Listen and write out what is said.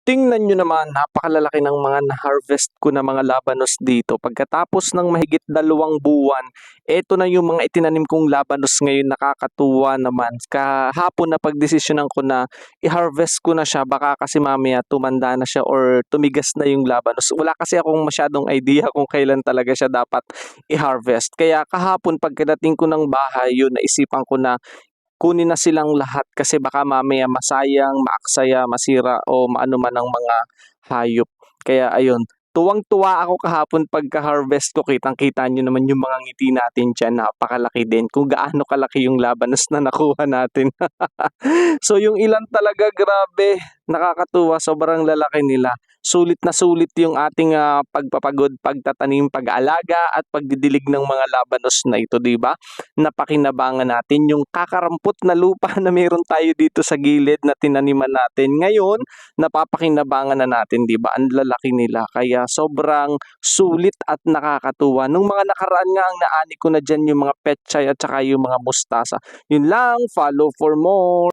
Tingnan niyo naman, napakalalaki ng mga na-harvest ko na mga labanos dito. Pagkatapos ng mahigit 2 buwan, eto na yung mga itinanim kong labanos ngayon, nakakatuwa naman. Kahapon napagdesisyonan ko na i-harvest ko na siya, baka kasi mamaya tumanda na siya or tumigas na yung labanos. Wala kasi akong masyadong idea kung kailan talaga siya dapat i-harvest. Kaya kahapon pagkadating ko ng bahay, yun naisipan ko na kunin na silang lahat kasi baka mamaya masayang, maaksaya, masira o maano man ng mga hayop. Kaya ayun, tuwang-tuwa ako kahapon pagka-harvest ko, kitang-kita niyo naman yung mga ngiti natin diyan, napakalaki din kung gaano kalaki yung labanos na nakuha natin. So yung ilan talaga, grabe, nakakatuwa, sobrang lalaki nila. Sulit na sulit yung ating pagpapagod, pagtatanim, pag-aalaga at pagdidilig ng mga labanos na ito, 'di ba? Napakinabangan natin yung kakarampot na lupa na meron tayo dito sa gilid na tinaniman natin. Ngayon, napapakinabangan na natin, 'di ba? Ang lalaki nila. Kaya sobrang sulit at nakakatuwa. Nung mga nakaraan nga, ang naani ko na diyan yung mga pechay at saka yung mga mustasa. Yun lang, follow for more.